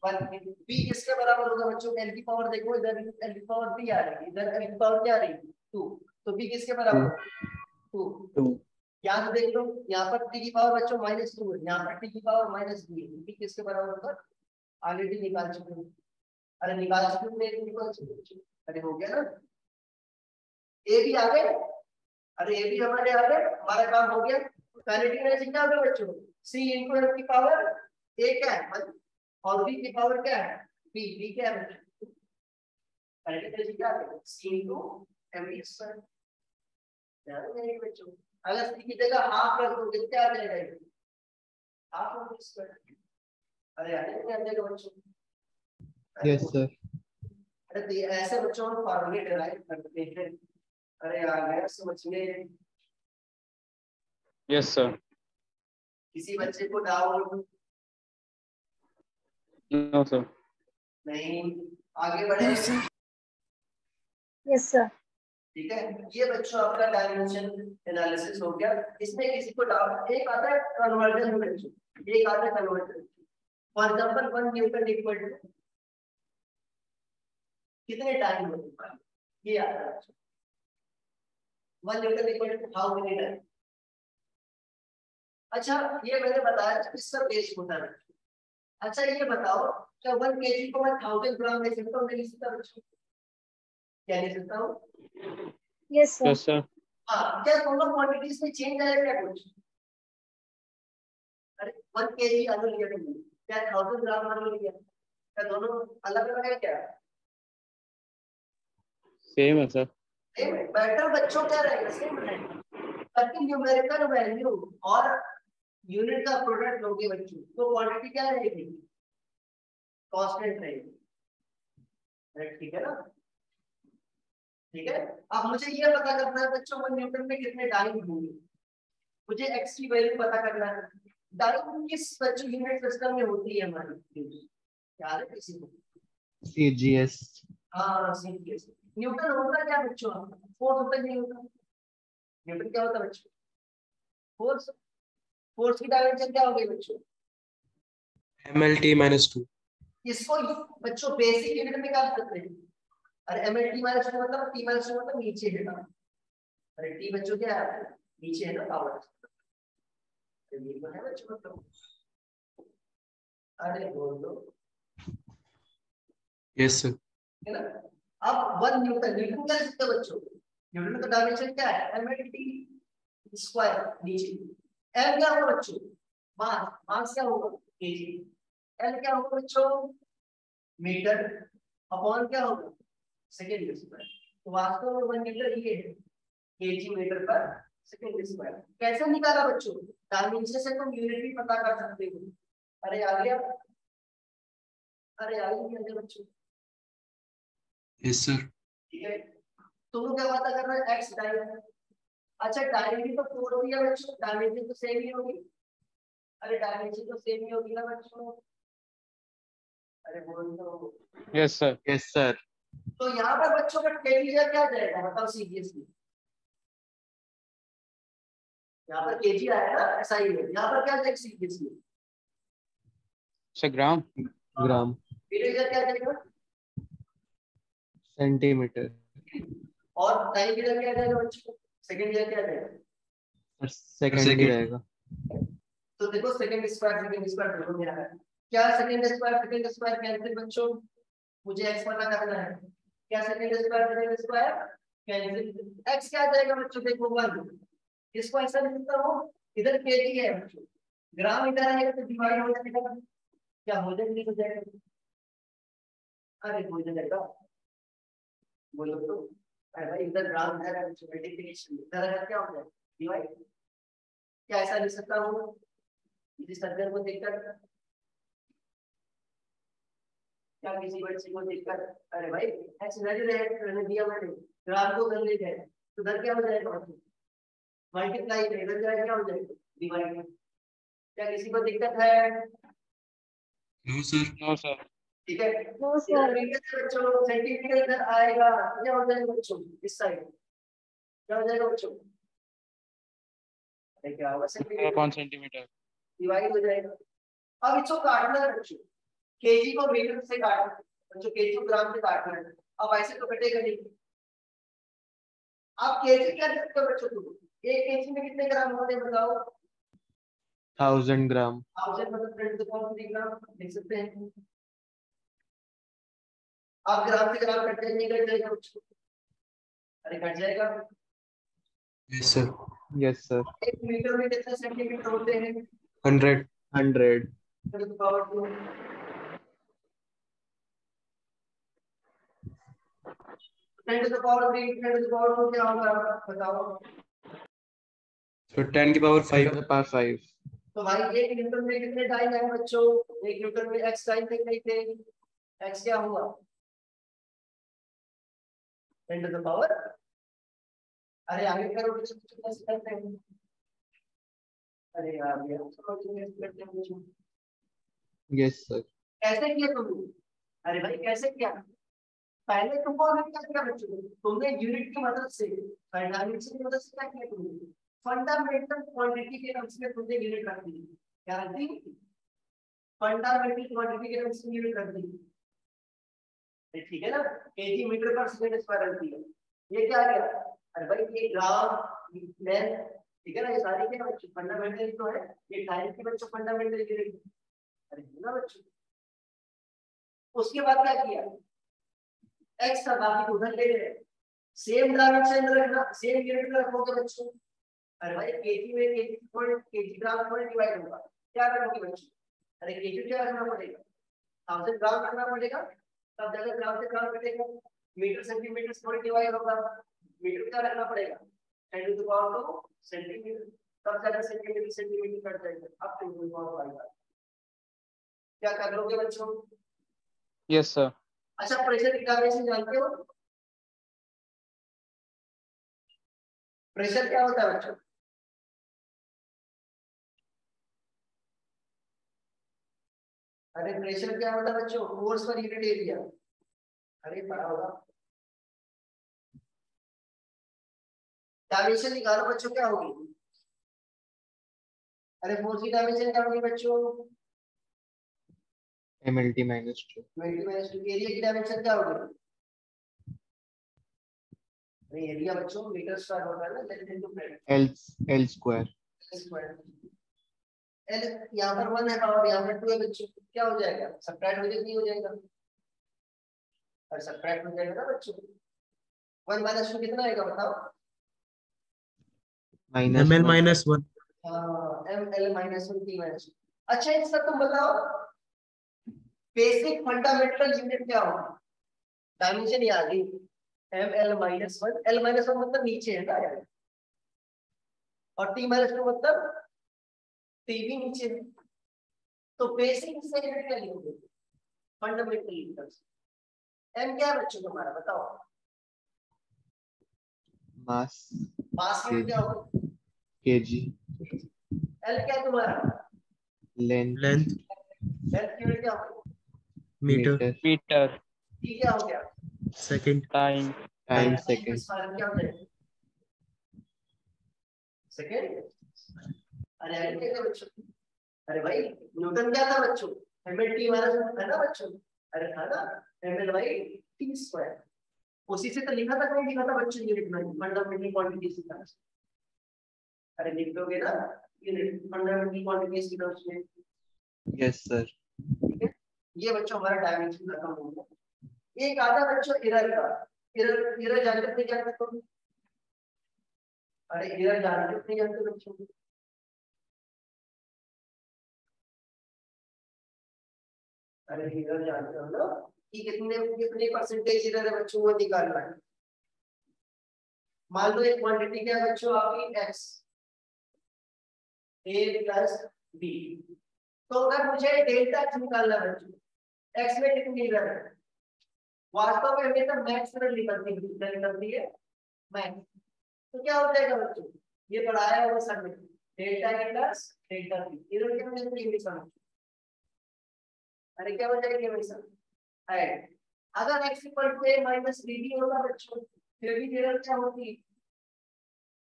1। b किसके बराबर होगा बच्चों? n की पावर देखो, इधर n की पावर 3 आ रही है, इधर n की पावर क्या आ रही है? 2, तो b किसके बराबर होगा? 2। 2. यहाँ से देख लो, यहाँ पर टी की पावर बच्चों -2 है, यहाँ पर टी की पावर -2 है, किसके बराबर होगा? ऑलरेडी निकाल चुके हैं। अरे निकाल चुके हैं, अरे हो गया ना, ए भी आ गए। अरे ए भी हमारे आ गए, हमारा काम हो गया। काइनेटिक एनर्जी क्या होगा बच्चों? सी इंटू एफ की पावर ए क्या है 1 और बी की पावर क्या है बी। बी क्या है बच्चों? काइनेटिक एनर्जी क्या है? सी इंटू एम बी स्क्वायर। ध्यान देंगे बच्चों, अगर सी की जगह हाफ रख दोगे क्या आ जाएगा? Half M B square. अरे आ जाएगा बच्चों। Yes sir. अरे तो ऐसे बच्चों हम फॉर्मूले डिराइव करते हैं। अरे आ गया समझिए। Yes sir. किसी बच्चे को डाउट? No sir. नहीं, आगे बढ़े। Yes sir. ठीक है, ये बच्चों आपका डायमेंशन एनालिसिस हो गया। इसमें किसी को डाउट? एक आता है कन्वर्जन बच्चों, एक आता है conversion. For example 1 newton equal to कितने टाइम होता है, ये आता है बच्चों। 1 newton equal to how many time? अच्छा ये मैंने बताया किस पर बेस होता है। अच्छा ये बताओ, क्या 1 kg को मैं 1000 ग्राम ले सकता हूँ? नहीं सकता बच्चों? क्या ले सकता हूँ? Yes sir. Yes sir. हाँ, क्या दोनों क्वांटिटीज में चेंज आएगा क्या कुछ? अरे 1 kg आलू लिया तुमने, क्या 1000 ग्राम आलू लिया, क्या दोनों अलग अलग है क्या? सेम है सर। सेम है। बेटर बच्चों क्या रहेगा? सेम रहेगा, ताकि न्यूमेरिकल वैल्यू और यूनिट का प्रोडक्ट लोगे बच्चों तो क्वांटिटी क्या रहेगी? कांस्टेंट रहेगी। ठीक है ना? ठीक है, अब मुझे ये पता करना है बच्चों 1 न्यूटन में कितने डाइन होंगे। मुझे एक्स की वैल्यू पता करना है। डाइन किस बच्चों यूनिट सिस्टम में होती है हमारी? याद है किसी को? सीजीएस। हाँ सीजीएस। न्यूटन होता क्या बच्चों? फोर्स होता नहीं होता? न्यूटन क्या होता बच्चों? फोर्स। फोर्स की डायमेंशन क्या हो गई बच्चों? mlt-2। इसको बच्चों बेसिक यूनिट में निकाल सकते हैं। अरे mlt -2 मतलब t -2 मतलब नीचे है ना। अरे t बच्चों क्या है? नीचे है ना पावर। ये तो है बच्चों मतलब। अरे बोल दो। Yes sir. है ना? अब 1 न्यूटन, न्यूटन क्या लिखते हैं बच्चों? न्यूटन का डायमेंशन क्या है? mlt स्क्वायर नीचे। m क्या होगा बच्चों? मास। मास क्या होगा? kg। l क्या होगा बच्चों? मीटर। अपॉन क्या होगा? Second square. तो वास्तव में 1 मीटर ये है kg मीटर पर सेकेंड स्क्वायर। कैसे निकाला बच्चों? डायमेंशन से तुम यूनिट भी पता कर सकते हो। अरे आ गया? अरे आ गया बच्चों? Yes sir. ठीक है, तुम क्या पता करना है? X dimension. अच्छा डायमेंशन तो 4 दिया बच्चों, डायमेंशन तो सेम ही होगी। अरे डायमेंशन तो सेम ही होगी ना बच्चों? अरे बोल दो। Yes sir. Yes sir. तो यहाँ पर बच्चों का टेम्परेचर क्या जाएगा बताओ सीरियसली? यहाँ पर केजी आया ना, ऐसा ही है। यहाँ पर क्या जाएगा सीरियसली? सर ग्राम। ग्राम। टेम्परेचर क्या जाएगा? सेंटीमीटर। और टाइम पीरियड क्या जाएगा बच्चों? सेकंड पीरियड क्या जाएगा? सेकंड ही रहेगा। तो देखो सेकंड स्क्वायर दोनों में आ रहा है। क्या सेकंड स्क्वायर कैंसिल बच्चों? मुझे एक्स पता करना है। क्या सेकंड स्क्वायर कैंसिल? एक्स क्या जाएगा बच्चों? देखो 1। इसको ऐसा लिख सकता हूं, इधर केजी है बच्चों, ग्राम इधर है तो डिवाइड हो जाएगा। क्या हो जाएगा? नहीं हो जाएगा? अरे हो जाएगा, बोलो तो। अरे भाई इधर ग्राम इधर है, मल्टीप्लिकेशन इधर है, क्या हो जाएगा? डिवाइड। क्या ऐसा लिख सकता हूं किसी सज्जन को देखकर? क्या किसी बच्चे को देखकर? अरे भाई एक्स वैल्यू रहने दिया मैंने, ग्राम को कर ले जाए तो इधर क्या हो जाएगा? मल्टीप्लाई में इधर जाए क्या हो जाएगा? डिवाइड। क्या किसी को दिक्कत है? No sir. No sir. ठीक है, नो इधर सर। मीटर से बच्चों सेंटीमीटर इधर आएगा, क्या हो जाएगा बच्चों? इस साइड क्या हो जाएगा बच्चों? क्या होगा? Centimetre upon centimetre. डिवाइड हो जाएगा। अब इसको काटना है बच्चों, केजी को मीटर से काटना है बच्चों, केजी को ग्राम से काटना है। अब ऐसे तो कटेगा नहीं। आप केजी क्या लिखते हो बच्चों? तुम एक केजी में कितने ग्राम होते हैं बताओ? 1000 ग्राम। 1000 मतलब 10 to the power 3 ग्राम लिख सकते हैं। आप ग्राम से ग्राम कट जाएंगे, कट जाएगा बच्चों? अरे कट जाएगा। Yes, sir. Yes sir. एक मीटर में कितने सेंटीमीटर होते हैं? 100. 100। 10 to the power 2। 10 to the power 3, 10 to the power 2 क्या होगा बताओ? So 10 की पावर 5. 5। तो भाई एक न्यूटन में कितने डाइन है बच्चों? एक न्यूटन में x डाइन थे नहीं थे? x क्या हुआ? 10 to the power। अरे आगे करो कैसे करते हैं? अरे यार ये समझ नहीं करते हैं बच्चों। Yes sir. कैसे किया तुमने? अरे भाई कैसे किया? पहले तुमको क्या किया बच्चों? तुमने यूनिट की मदद से, डायमेंशन की मदद से क्या किया तुमने? फंडामेंटल क्वांटिटी के टर्म्स में तुमने यूनिट रख दी। क्या रख दी? फंडामेंटल क्वांटिटी के टर्म्स में यूनिट रख दी। ठीक है ना? केजी मीटर पर सेकंड स्क्वायर रख दिया। ये क्या गया? अरे भाई ये ग्राम लेंथ, ठीक है ना? ये सारी क्या बच्चों फंडामेंटल तो है, ये टाइम की बच्चों फंडामेंटल यूनिट। अरे ना बच्चों, उसके बाद क्या किया? x का बाकी उधर ले गए, सेम डायमेंशन रखना, सेम यूनिट में रखोगे बच्चों। अरे भाई केजी में केजी थोड़े केजी ग्राम थोड़े डिवाइड होगा, क्या करोगे बच्चों? अरे केजी क्या रखना पड़ेगा? 1000 ग्राम रखना पड़ेगा, तब जाकर ग्राम से ग्राम कटेगा। मीटर सेंटीमीटर थोड़ी डिवाइड होगा, मीटर क्या रखना पड़ेगा? 10 to the power 2 सेंटीमीटर, तब जाकर सेंटीमीटर सेंटीमीटर कट जाएगा। अब 10 to the power 5 क्या कर लोगे बच्चों? Yes, sir. अच्छा प्रेशर की डायमेंशन जानते हो? प्रेशर क्या होता है बच्चों? अरे प्रेशर क्या होता है बच्चों? Force per unit area. अरे पढ़ा होगा। डायमेंशन निकालो बच्चों, क्या होगी? अरे फोर्स की डायमेंशन क्या होगी बच्चों? MLT -2। एरिया की डायमेंशन क्या होगी? अरे एरिया बच्चों मीटर स्क्वायर होता है ना, length into breadth. L square. Square. L यहाँ पर 1 है और यहाँ पर 2 है बच्चों, क्या हो जाएगा? सब्ट्रैक्ट हो जाएगा, नहीं हो जाएगा? और सब्ट्रैक्ट हो जाएगा ना बच्चों। 1 - 2 कितना आएगा बताओ? ml -1. ml -1 t -2। अच्छा इसका तुम बताओ बेसिक फंडामेंटल यूनिट क्या होगा? डायमेंशन ये आ गई ml -1, l -1 मतलब नीचे है ना यार, और t -2 मतलब t भी नीचे है। तो बेसिक इसका यूनिट क्या लिखोगे? Fundamental unit. m क्या है बच्चों तुम्हारा बताओ? मास मास यूनिट क्या होगा? kg। l क्या है तुम्हारा? Length Length. लेंथ यूनिट क्या होगा? Meter. Meter. t क्या हो गया? Second. Time. Time time second. क्या हो जाएगा? सेकंड। अरे अरे क्या बच्चों? अरे भाई न्यूटन क्या था बच्चों? ml t - है ना बच्चों? अरे था ना ml/t²। उसी से तो लिखा था, कौन लिखा था बच्चों? यूनिट में फंडामेंटल क्वांटिटीज की तरह। अरे लिख लोगे ना यूनिट फंडामेंटल क्वांटिटीज की टर्म्स में। Yes sir. ठीक है, ये बच्चों हमारा डायमेंशन खत्म हो गया। एक आधा बच्चों एरर का, एरर जानते नहीं जानते तुम? अरे एरर जानते नहीं जानते बच्चों? अरे एरर जानते हो ना कि कितने कितने परसेंटेज एरर है बच्चों, वो निकालना है। मान लो एक क्वांटिटी क्या है बच्चों आपकी x a + b, तो अगर मुझे डेल्टा x निकालना है बच्चों, x में कितनी एरर है? वास्तव में हमेशा मैक्स एरर निकलती है मैक्स। तो क्या हो जाएगा बच्चों? ये पढ़ाया है वो सर में, delta a + delta b error क्या हो जाएगी? अरे क्या हो जाएगी हमेशा? ऐड। अगर x = a - bb होगा बच्चों, फिर भी एरर क्या होगी?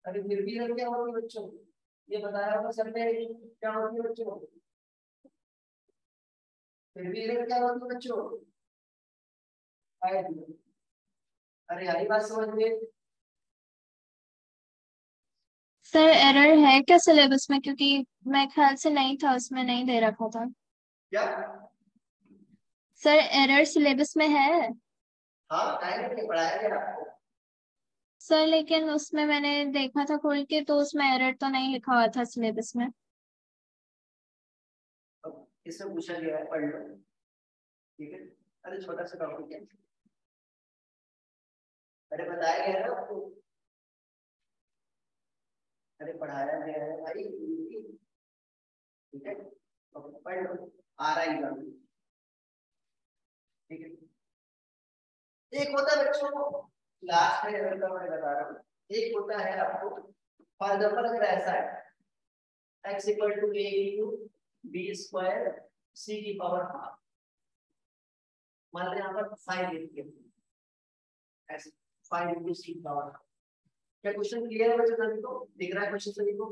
अरे फिर भी एरर क्या होगी बच्चों? ये बताया होगा सर ने, क्या होती है बच्चों? फिर भी एरर क्या होती है बच्चों? ऐड। अरे यही बात समझ में। सर एरर है क्या सिलेबस में, क्योंकि मैं ख्याल से नहीं था, उसमें नहीं दे रखा था। क्या? सर एरर सिलेबस में है। हाँ, टाइम नहीं पढ़ाया गया आपको। सर लेकिन उसमें मैंने देखा था खोल के, तो उसमें एरर तो नहीं लिखा हुआ था सिलेबस में। अब इसमें पूछा गया है, पढ़ लो। ठीक है, अरे छोटा सा टॉपिक है, अरे बताया गया है ना आपको, अरे पढ़ाया गया है भाई। ठीक है, अब पढ़ लो, आ रहा ही बात। ठीक है, एक होता है बच्चों लास्ट में एरर का, मैं बता रहा हूँ। एक होता है आपको, फॉर एग्जाम्पल अगर ऐसा है x equal to a into b square c की पावर हाफ, मान लो यहाँ पर 5 लिख दिया ऐसे, 5 इंटू c की पावर हाफ। क्या क्वेश्चन क्लियर है बच्चों सभी को? दिख रहा है क्वेश्चन सभी को?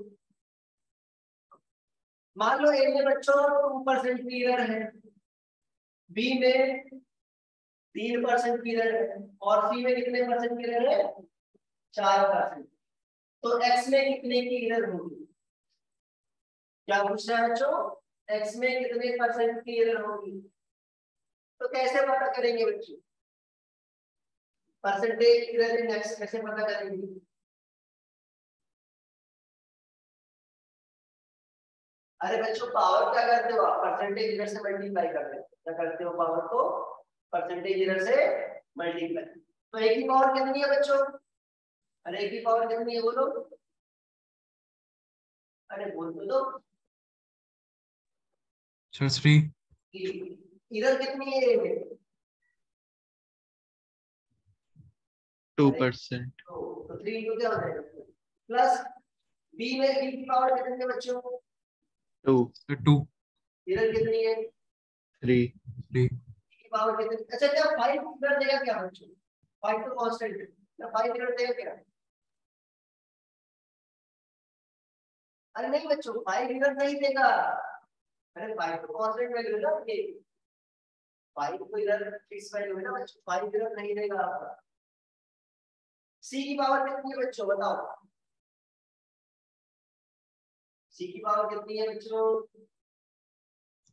मान लो a में बच्चों 2% की एरर है, b में 3% की एरर है, और c में कितने परसेंट की एरर है? 4%। तो x में कितने की एरर होगी? क्या पूछ रहा है बच्चों? x में कितने परसेंट की एरर होगी? तो कैसे पता करेंगे बच्चों? परसेंटेज एरर इन x कैसे पता करेंगे? अरे बच्चों पावर क्या करते हो आप? परसेंटेज एरर से मल्टीप्लाई करते हो। क्या करते हो? पावर को परसेंटेज एरर से मल्टीप्लाई। तो एक की पावर कितनी है बच्चों? अरे एक की पावर कितनी है बोलो? अरे बोल तो दो। सर 3। एरर कितनी है ए में? 2%। तो 3 इंटू क्या हो जाएगा? प्लस बी में बी की पावर कितनी है बच्चों? 2। सर 2। एरर कितनी है? 3। 3। की पावर कितनी? अच्छा क्या 5 एरर देगा क्या बच्चों? 5 तो कांस्टेंट है, क्या 5 एरर देगा क्या? अरे नहीं बच्चों, 5 एरर नहीं देगा। अरे 5 तो कांस्टेंट वैल्यू है ना, ये 5 को एरर फिक्स वैल्यू है ना बच्चों, 5 एरर नहीं देगा आपका। सी की पावर कितनी है बच्चों बताओ? सी की पावर कितनी है बच्चों?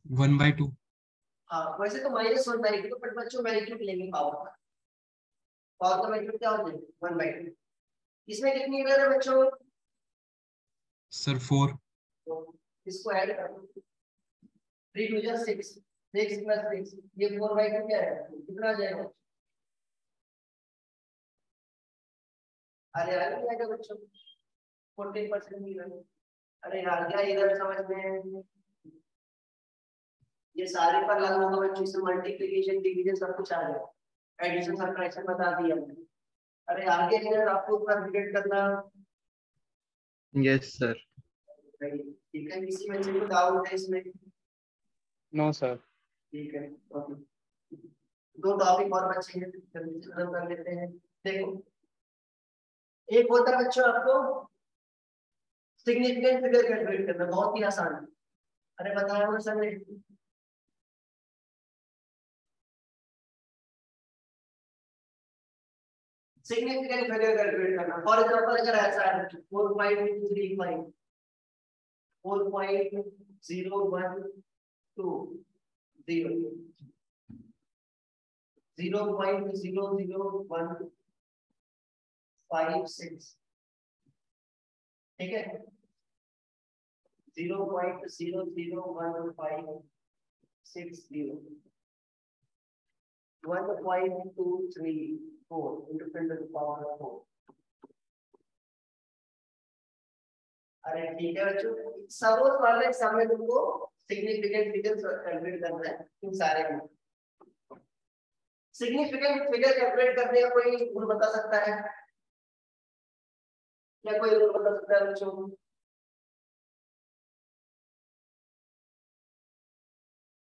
1/2। हाँ वैसे तो -1/2, बट बच्चों मैग्नीट्यूड लेंगे पावर का। पावर का मैग्नीट्यूड क्या हो जाएगा? 1/2। इसमें कितनी एरर है बच्चों? सर 4। तो इसको ऐड कर दो, 3 2 जा 6, 6 प्लस 6, ये 4/2 क्या है? कितना आ जाएगा? अरे यार क्या बच्चों 14% की एरर। अरे यार क्या इधर समझ में, ये सारे पर लागू होगा बच्चों, इसमें मल्टीप्लिकेशन डिवीजन सब कुछ आ जाएगा, एडिशन सब्ट्रैक्शन बता दिया मैंने। अरे आगे अगर आपको पूरा डिटेक्ट करना, यस सर। ठीक है, किसी बच्चे को डाउट है इसमें? No sir. ठीक है, ओके। 2 टॉपिक और बचे हैं, जल्दी से खत्म कर लेते हैं। देखो एक होता है बच्चों आपको सिग्निफिकेंट फिगर कैलकुलेट करना, बहुत ही आसान है। अरे बताया वो सर ने, सिग्निफिकेंट फिगर कैलकुलेट करना। फॉर एग्जांपल अगर ऐसा है 4.35 4.0120 0.00156, ठीक है, 0.00156, 1.234 into 10 to the power of 4। अरे ठीक है बच्चों, सपोज वाले समय तुमको सिग्निफिकेंट फिगर कैलकुलेट करना है इन सारे में। सिग्निफिकेंट फिगर कैलकुलेट करने का कोई रूल बता सकता है क्या? कोई रूल बता सकता है बच्चों?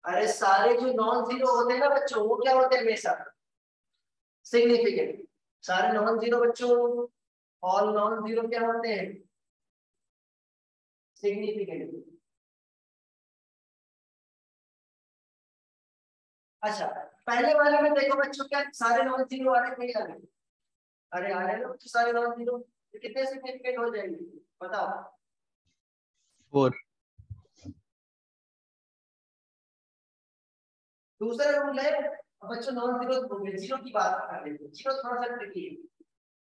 अरे सारे जो नॉन जीरो होते हैं ना बच्चों, वो क्या होते हैं हमेशा? सिग्निफिकेंट। सारे नॉन जीरो बच्चों, ऑल नॉन जीरो क्या होते हैं? सिग्निफिकेंट। अच्छा पहले वाले में देखो बच्चों, क्या सारे नॉन जीरो आ रहे नहीं आ रहे? अरे आ रहे ना बच्चों सारे नॉन जीरो। तो कितने सिग्निफिकेंट हो जाएंगे बताओ? 4। दूसरा रूल है बच्चों नॉन जीरो होंगे, जीरो की बात कर रहे हैं। जीरो थोड़ा सा ट्रिकी है।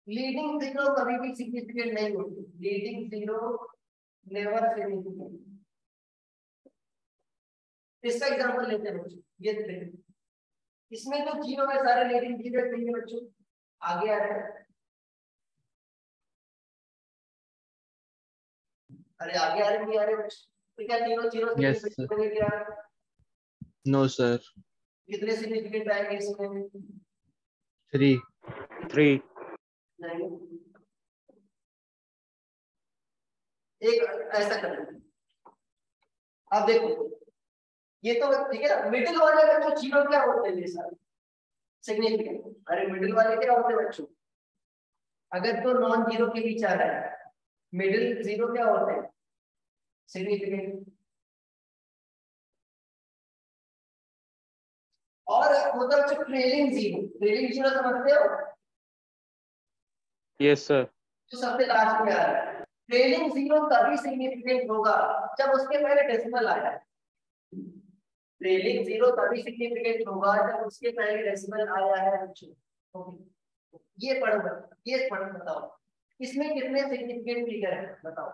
लीडिंग जीरो कभी भी सिग्निफिकेंट नहीं होती, लीडिंग जीरो नेवर सिग्निफिकेंट। इसका एग्जांपल लेते हैं बच्चों, ये देखिए इसमें तो जीरो में सारे लीडिंग जीरो नहीं है बच्चों, आगे आ रहे हैं। अरे आगे आ रहे नहीं आ रहे बच्चों? तो क्या तीनों जीरो Yes, सिग्निफिकेंट sir. होंगे क्या? No sir. कितने सिग्निफिकेंट आएंगे इसमें? 3। 3. नहीं, एक ऐसा कर लो। अब देखो ये तो ठीक है ना, मिडिल वाले बच्चों जीरो क्या होते हैं ये सारे सिग्निफिकेंट? अरे मिडिल वाले क्या होते हैं बच्चों? अगर तो नॉन जीरो के बीच आ रहा है, मिडिल जीरो क्या होते हैं सिग्निफिकेंट। और होता है ट्रेलिंग जीरो, ट्रेलिंग जीरो समझते हो? Yes, sir. जो सबसे लास्ट में आ रहा है। ट्रेलिंग जीरो तभी सिग्निफिकेंट होगा जब उसके पहले डेसिमल आया है। ट्रेलिंग जीरो तभी सिग्निफिकेंट होगा जब उसके पहले डेसिमल आया है बच्चों। ये पढ़ो बताओ इसमें कितने सिग्निफिकेंट फिगर है बताओ?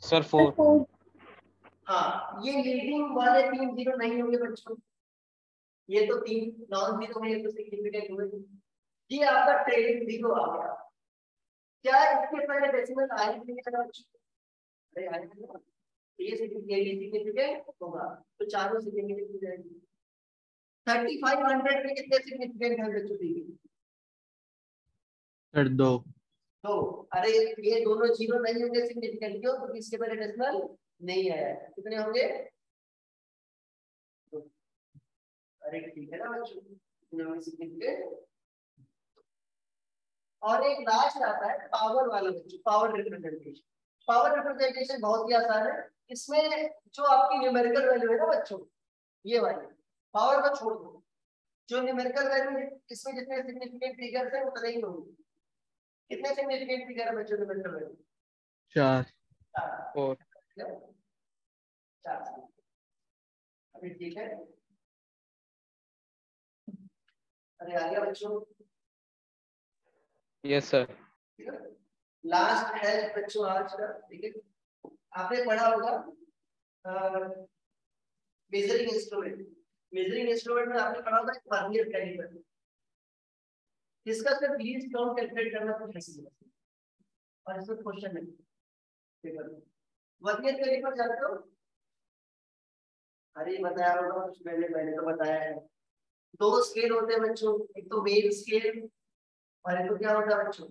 Sir, 4. 4. हाँ, ये लीडिंग वाले 3 जीरो नहीं होंगे बच्चों, ये तो 3 नॉन जीरो में तो सिग्निफिकेंट हुए। ये आपका ट्रेलिंग जीरो आ गया। क्या इसके पहले डेसिमल आए नहीं है बच्चों? अरे आए ना, ये सिग्निफिकेंट होगा तो चारों सिग्निफिकेंट हो जाएंगे। 3500 में कितने सिग्निफिकेंट है बच्चों? सर 2। तो अरे ये दोनों जीरो नहीं होंगे सिग्निफिकेंट, क्यों? क्योंकि इसके पहले डेसिमल नहीं आया है। कितने होंगे? अरे ठीक है ना बच्चों, कितने होंगे सिग्निफिकेंट? और एक लास्ट आता है पावर वाला बच्चों, पावर रिप्रेजेंटेशन। पावर रिप्रेजेंटेशन बहुत ही आसान है। इसमें जो आपकी न्यूमेरिकल वैल्यू है ना बच्चों, ये वाली पावर को छोड़ दो, जो न्यूमेरिकल वैल्यू इसमें जितने सिग्निफिकेंट फिगर्स हैं उतने ही होंगे। कितने सिग्निफिकेंट फिगर है बच्चों न्यूमेरिकल वैल्यू? 4। 4. 4। अभी ठीक है। अरे आ गया बच्चों? Yes, sir. लास्ट है बच्चों आज का, ठीक है? आपने पढ़ा होगा मेजरिंग इंस्ट्रूमेंट। मेजरिंग इंस्ट्रूमेंट में आपने पढ़ा होगा वर्नियर कैलिपर। इसका सिर्फ लीस्ट काउंट कैलकुलेट करना कुछ नहीं है और इसमें क्वेश्चन है। वर्नियर कैलिपर जानते हो? अरे बताया होगा कुछ, मैंने तो बताया है। 2 स्केल होते हैं बच्चों, एक तो मेन स्केल और एक तो क्या होता है बच्चों?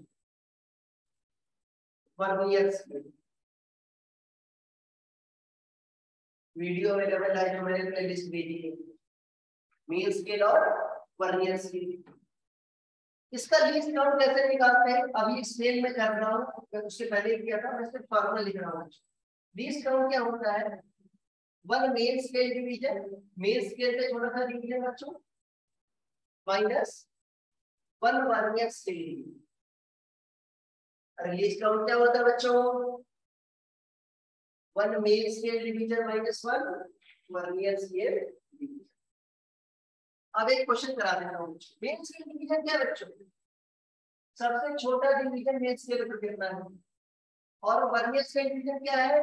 Vernier scale. वीडियो अवेलेबल है जो मैंने प्लेलिस्ट भेजी है, मेन स्केल और वर्नियर स्केल। इसका लीस्ट काउंट कैसे निकालते हैं अभी एक्सप्लेन में कर रहा हूँ, उससे पहले किया था, मैं सिर्फ फॉर्मूला लिख रहा हूँ। लीस्ट काउंट क्या होता है? 1 main scale division, main scale से छोटा सा डिवीजन बच्चों, माइनस 1 वर्नियर स्केल। अरे लीस्ट काउंट क्या होता है बच्चों? 1 main scale division minus 1 vernier scale division. अब एक क्वेश्चन करा देता हूँ। मेन स्केल डिवीजन क्या है बच्चों? सबसे छोटा डिवीजन मेन स्केल पर कितना है, और वर्नियर स्केल डिवीजन क्या है?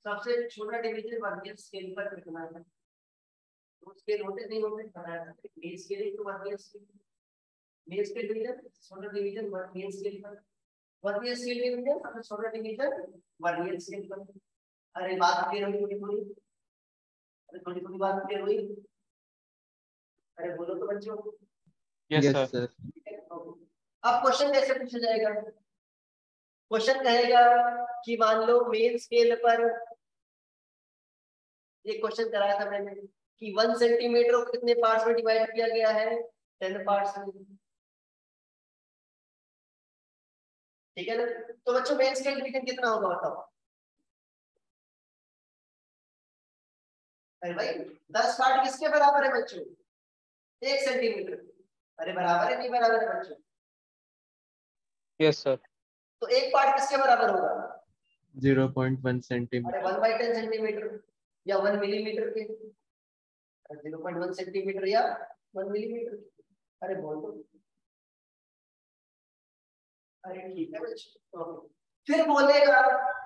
सबसे छोटा डिवीजन वर्नियर स्केल पर कितना है। दो स्केल होते नहीं होते बताया था, मेन स्केल तो vernier scale. Main scale division छोटा डिवीजन वर्नियर स्केल पर, वर्नियर स्केल डिवीजन सबसे छोटा डिवीजन वर्नियर स्केल पर। अरे बात क्लियर हुई थोड़ी थोड़ी? अरे थोड़ी थोड़ी बात क्लियर हुई? अरे बोलो तो बच्चों। Yes, Yes, sir. sir. अब क्वेश्चन कैसे पूछा जाएगा? क्वेश्चन कहेगा कि मान लो मेन स्केल पर, ये क्वेश्चन कराया था मैंने कि 1 सेंटीमीटर को कितने पार्ट्स में डिवाइड किया गया है? 10 पार्ट्स में। ठीक है ना? तो बच्चों मेन स्केल डिवीजन कितना होगा बताओ? अरे भाई 10 पार्ट किसके बराबर है बच्चों? 1 सेंटीमीटर। अरे बराबर है नहीं बराबर है बच्चों? Yes, sir. तो एक पार्ट किसके बराबर होगा? 0.1 अरे सेंटीमीटर। 1/10 सेंटीमीटर या 1 मिलीमीटर के? 0.1 सेंटीमीटर या 1 मिलीमीटर। अरे बोल दो। अरे ठीक है बच्चों। फिर बोलेगा,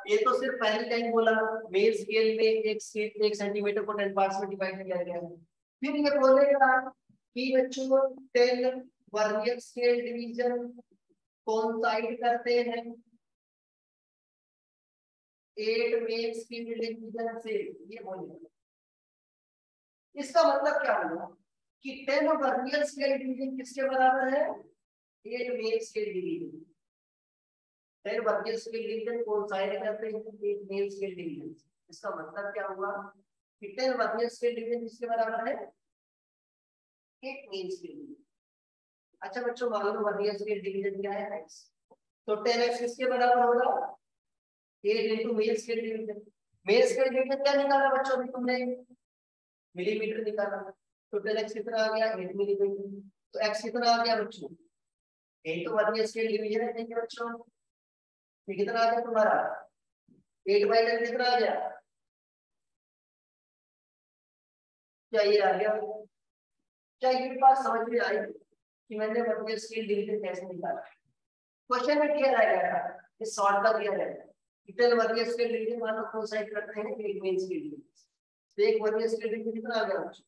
ये तो सिर्फ पहली टाइम बोला मेल स्केल में एक सेंटीमीटर को 10 पार्ट्स में डिवाइड किया गया है। फिर ये बोलेगा कि बच्चों 10 वर्नियर स्केल डिवीजन कोइंसाइड करते हैं 8 मेल स्केल डिवीजन से, ये बोलेगा। इसका मतलब क्या हुआ कि 10 वर्नियर स्केल डिवीजन किसके बराबर है? 8 main scale division. 10 vernier scale division coincide करते हैं 8 मेल स्केल डिवीजन। इसका मतलब क्या हुआ कि 10 वर्नियर स्केल डिवीजन किसके बराबर है? 8 मेल स्केल डिवीजन। अच्छा बच्चों, मान लो वर्नियर स्केल डिवीजन क्या है? x। तो 10x किसके बराबर होगा? 8 into main scale division. Main scale division क्या निकाला बच्चों अभी तुमने? मिलीमीटर निकाला। तो 10x कितना आ गया? 8 मिलीमीटर। तो x कितना आ गया बच्चों? 8 तो वर्नियर स्केल डिवीजन है नहीं बच्चों? ये कितना आ गया तुम्हारा? 8/10 कितना आ गया? क्या ये आ गया? क्या ये बात समझ में आई कि मैंने वर्नियर स्केल डिवीजन कैसे निकाला? क्वेश्चन में दिया रहेगा, इस शॉर्ट का दिया रहेगा। इतने वर्नियर स्केल डिवीजन मान लो कोइंसाइड करते हैं एक मेन स्केल डिवीजन। तो एक वर्नियर स्केल डिवीजन कितना आ गया बच्चों?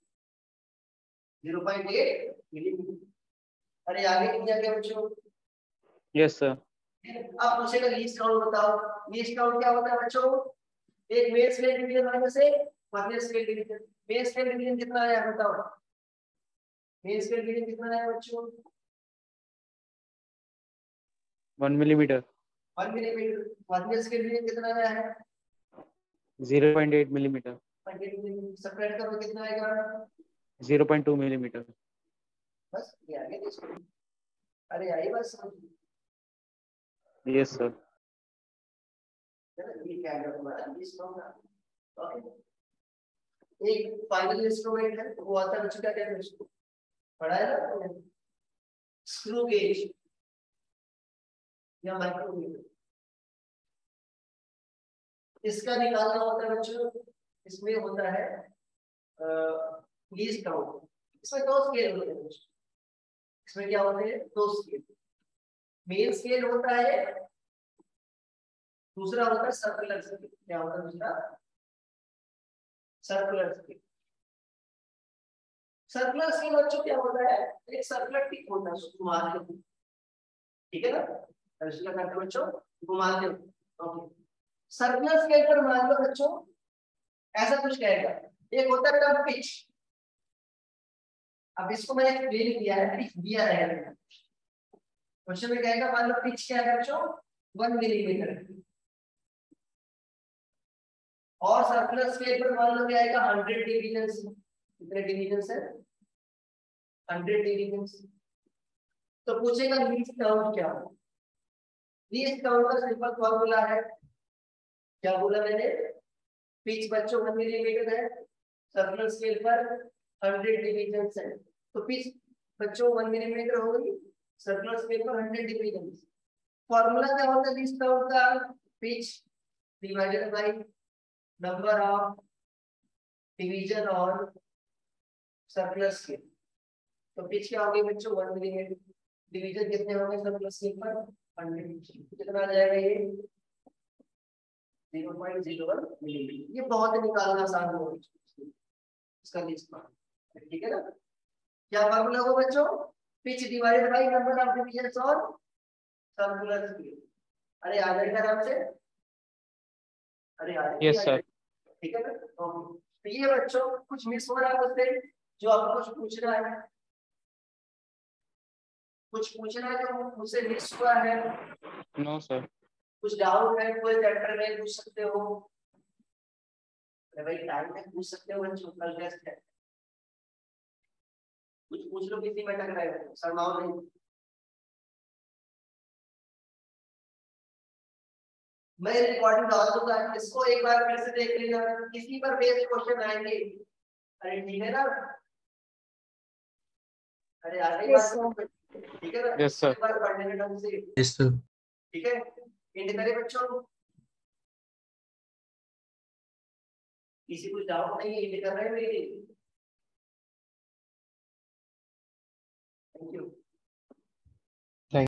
0.8 मिलीमीटर। अरे आगे कितना गया बच्चों? Yes, sir. अब पूछेगा लीस्ट काउंट बताओ। लीस्ट काउंट क्या होता है बच्चों? एक मेल स्केल डिवीजन वाले से vernier scale division. Main scale division कितना आया बताओ? मेल स्केल डिवीजन कितना आया बच्चों? 1 millimeter. 1 millimetre. Vernier scale division कितना आया है? 0.8 millimeter. सेपरेट करो कितना आएगा? 0.2 millimeter. बस ये आ गया इसको। अरे आई बस समझ। Yes, sir. ये क्या है तुम्हारा लीस्ट काउंट? ओके। एक फाइनल इंस्ट्रूमेंट है वो आता है बच्चों, क्या कहते हैं उसको? पढ़ा है ना तुमने? स्क्रू गेज या माइक्रोमीटर। इसका निकालना होता है बच्चों, इसमें होता है लीस्ट काउंट। इसमें 2 स्केल होते हैं बच्चों। इसमें क्या होते हैं? 2 स्केल। मेन स्केल होता है, दूसरा होता है सर्कुलर स्केल। क्या होता है दूसरा? Circular scale. सर्कुलर स्केल बच्चों क्या होता है? एक सर्कुलर टिप होता है, उसको घुमाते हो, ठीक है ना? इसका करते हो बच्चों, घुमाते हो। ओके। सर्कुलर स्केल पर मान लो बच्चों ऐसा कुछ कहेगा, एक होता है टर्म पिच। अब इसको मैंने एक्सप्लेन किया है, पिच दिया रहेगा। क्वेश्चन में कहेगा मान लो पिच क्या है बच्चों? 1 मिलीमीटर। और सर्कुलर स्केल पर मान लो क्या आएगा? 100 डिवीजन। कितने डिवीजन है? 100 डिवीजन। तो पूछेगा लीस्ट काउंट क्या हो? लीस्ट काउंट का सिंपल फॉर्मूला है, क्या बोला मैंने? पिच बच्चों 1 मिलीमीटर है, सर्कुलर स्केल पर 100 डिवीजन है। तो पिच बच्चों 1 मिलीमीटर होगी, सर्कुलर स्केल पर 100 डिवीजन। फॉर्मूला क्या होता है लीस्ट काउंट का? Pitch divided by number of division और सर्कुलर स्केल। तो पिच क्या होगी बच्चों? 1 मिलीमीटर। डिवीजन कितने होंगे सर्कुलर स्केल पर? 100। कितना आ जाएगा ये? 0.01 मिलीमीटर। ये बहुत निकालना आसान होगा इसका लिस्ट में, ठीक है ना? क्या फार्मूला होगा बच्चों? Pitch divided by number of divisions और सर्कुलर स्केल। अरे आ जाएगा आराम से। अरे आ Yes, जाएगा, sir. ठीक है ना? तो ये बच्चों कुछ मिस हो रहा है मुझसे, जो आपको कुछ पूछना है, कुछ पूछना है जो मुझसे मिस हुआ है, No, sir. कुछ डाउट है कोई चैप्टर में पूछ सकते हो। अरे भाई टाइम में पूछ सकते हो बच्चों, कल टेस्ट है, कुछ पूछ लो, किसी में टकराए हो, शर्माओ नहीं। मैं रिकॉर्डिंग डाल दूंगा, इसको एक बार फिर से देख लेना, किसी पर बेस्ड क्वेश्चन आएंगे। अरे ठीक है ना? अरे आ गई Yes, बात? ठीक है ना? Yes, sir. एक बार पढ़ने के ढंग से, Yes, sir. ठीक है? इंड करे बच्चों, किसी को डाउट नहीं है इंड कर रहे हैं मेरे? Thank you.